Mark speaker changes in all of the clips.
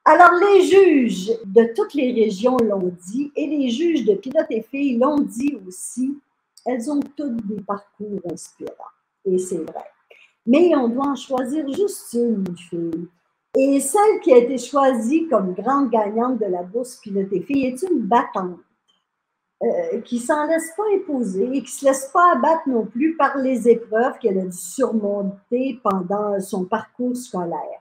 Speaker 1: Alors, les juges de toutes les régions l'ont dit et les juges de Pilote et Filles l'ont dit aussi. Elles ont toutes des parcours inspirants. Et c'est vrai. Mais on doit en choisir juste une fille. Et celle qui a été choisie comme grande gagnante de la bourse Pilote et Filles est une battante qui ne s'en laisse pas imposer et qui ne se laisse pas abattre non plus par les épreuves qu'elle a dû surmonter pendant son parcours scolaire.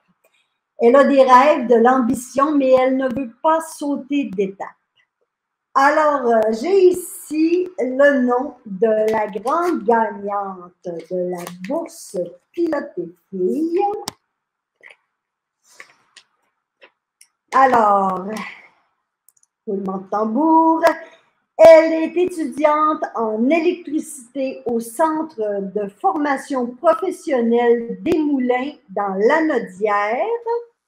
Speaker 1: Elle a des rêves, de l'ambition, mais elle ne veut pas sauter d'étape. Alors, j'ai ici le nom de la grande gagnante de la bourse Pilote et Filles. Alors, roulement de tambour. Elle est étudiante en électricité au Centre de formation professionnelle des Moulins dans Lanaudière.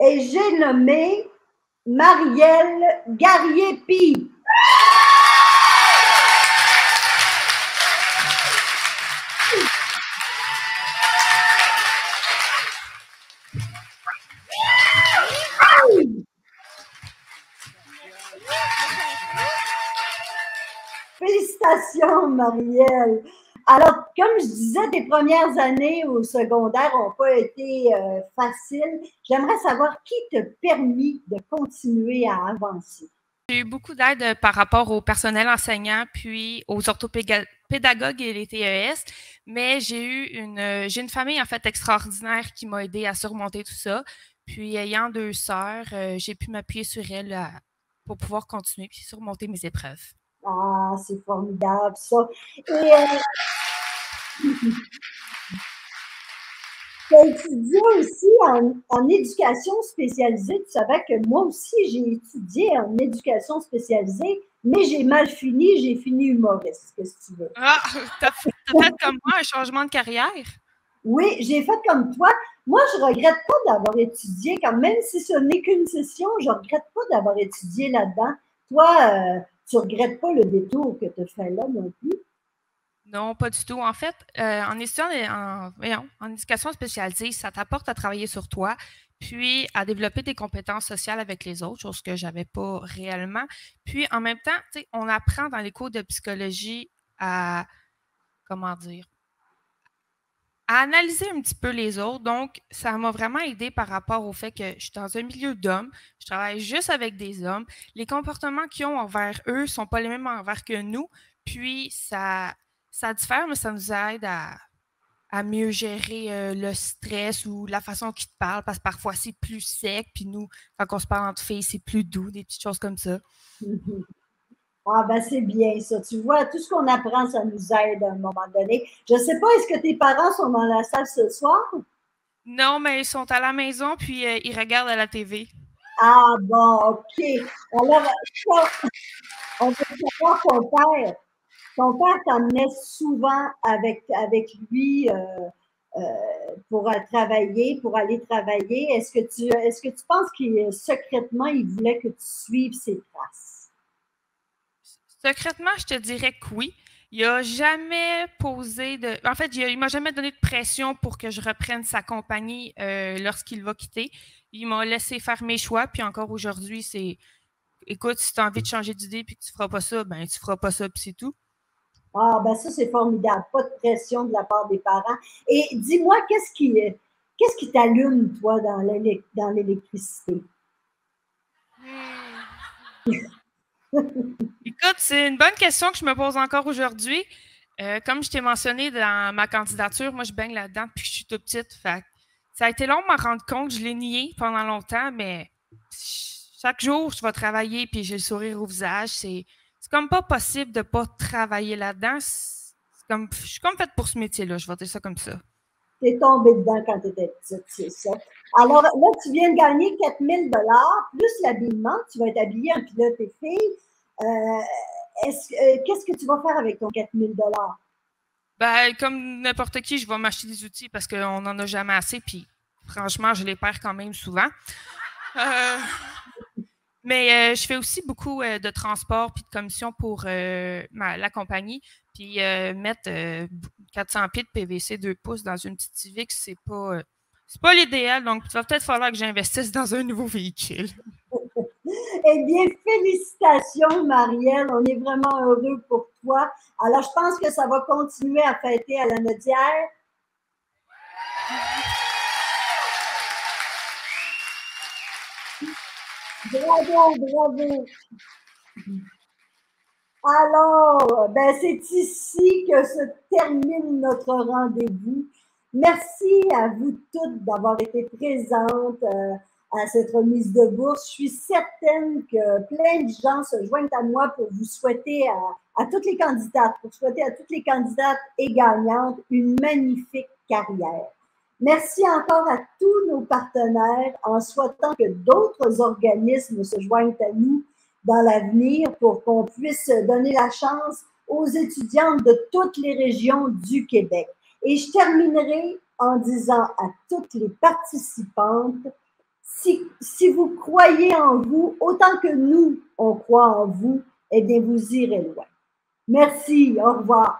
Speaker 1: Et j'ai nommé Marielle Garrier-Py. Félicitations, Marielle. Alors, comme je disais, tes premières années au secondaire n'ont pas été faciles. J'aimerais savoir qui t'a permis de continuer à avancer.
Speaker 2: J'ai eu beaucoup d'aide par rapport au personnel enseignant, puis aux orthopédagogues et les TES, mais j'ai une famille en fait extraordinaire qui m'a aidé à surmonter tout ça. Puis ayant 2 sœurs, j'ai pu m'appuyer sur elles pour pouvoir continuer puis surmonter mes épreuves.
Speaker 1: Ah, c'est formidable ça. Et tu as étudié aussi en éducation spécialisée. Tu savais que moi aussi, j'ai étudié en éducation spécialisée, mais j'ai mal fini, j'ai fini humoriste. Qu'est-ce que tu veux?
Speaker 2: Ah, t'as fait comme moi un changement de carrière?
Speaker 1: Oui, j'ai fait comme toi. Moi, je ne regrette pas d'avoir étudié, quand même si ce n'est qu'une session, je ne regrette pas d'avoir étudié là-dedans. Toi, tu ne regrettes pas le détour que tu as fait là non plus?
Speaker 2: Non, pas du tout. En fait, en éducation spécialisée, ça t'apporte à travailler sur toi, puis à développer des compétences sociales avec les autres, chose que j'avais pas réellement. Puis en même temps, tu sais, on apprend dans les cours de psychologie à, comment dire, à analyser un petit peu les autres. Donc, ça m'a vraiment aidé par rapport au fait que je suis dans un milieu d'hommes, je travaille juste avec des hommes. Les comportements qu'ils ont envers eux sont pas les mêmes envers que nous. Puis, ça diffère, mais ça nous aide à mieux gérer le stress ou la façon qu'ils te parlent, parce que parfois, c'est plus sec. Puis nous, quand on se parle entre filles, c'est plus doux, des petites choses comme ça.
Speaker 1: Ah, ben c'est bien ça. Tu vois, tout ce qu'on apprend, ça nous aide à un moment donné. Je ne sais pas, est-ce que tes parents sont dans la salle ce soir?
Speaker 2: Non, mais ils sont à la maison, puis ils regardent à la TV.
Speaker 1: Ah, bon, OK. Alors, on peut savoir ton père. Ton père t'emmenait souvent avec lui pour travailler, pour aller travailler. Est-ce que tu penses qu'il secrètement, il voulait que tu suives ses traces?
Speaker 2: Secrètement, je te dirais que oui. Il n'a jamais posé de. En fait, il m'a jamais donné de pression pour que je reprenne sa compagnie lorsqu'il va quitter. Il m'a laissé faire mes choix, puis encore aujourd'hui, c'est écoute, si tu as envie de changer d'idée puis que tu feras pas ça, ben tu feras pas ça, puis c'est tout.
Speaker 1: Ah, ben ça, c'est formidable. Pas de pression de la part des parents. Et dis-moi, qu'est-ce qui t'allume, toi, dans l'électricité?
Speaker 2: Écoute, c'est une bonne question que je me pose encore aujourd'hui. Comme je t'ai mentionné dans ma candidature, moi, je baigne là-dedans depuis que je suis toute petite. Fait ça a été long de m'en rendre compte. Je l'ai nié pendant longtemps, mais chaque jour, je vais travailler puis j'ai le sourire au visage. C'est comme pas possible de pas travailler là-dedans. Je suis comme faite pour ce métier-là, je vais dire ça comme ça.
Speaker 1: T'es tombée dedans quand tu étais petite, c'est ça. Alors là, tu viens de gagner 4 000 plus l'habillement. Tu vas être habillée en pilote et fille. Qu'est-ce que tu vas faire avec ton 4 000
Speaker 2: Ben, comme n'importe qui, je vais m'acheter des outils parce qu'on n'en a jamais assez. Puis, franchement, je les perds quand même souvent. Mais je fais aussi beaucoup de transport puis de commission pour la compagnie. Puis mettre 400 pieds de PVC 2 pouces dans une petite Civic, c'est pas l'idéal. Donc, il va peut-être falloir que j'investisse dans un nouveau véhicule.
Speaker 1: Eh bien, félicitations, Marielle. On est vraiment heureux pour toi. Alors, je pense que ça va continuer à fêter à la Nodière. Bravo, bravo. Alors, ben, c'est ici que se termine notre rendez-vous. Merci à vous toutes d'avoir été présentes à cette remise de bourse. Je suis certaine que plein de gens se joignent à moi pour vous souhaiter à toutes les candidates, pour souhaiter à toutes les candidates et gagnantes une magnifique carrière. Merci encore à tous nos partenaires en souhaitant que d'autres organismes se joignent à nous dans l'avenir pour qu'on puisse donner la chance aux étudiantes de toutes les régions du Québec. Et je terminerai en disant à toutes les participantes, si vous croyez en vous, autant que nous, on croit en vous, eh bien, vous irez loin. Merci, au revoir.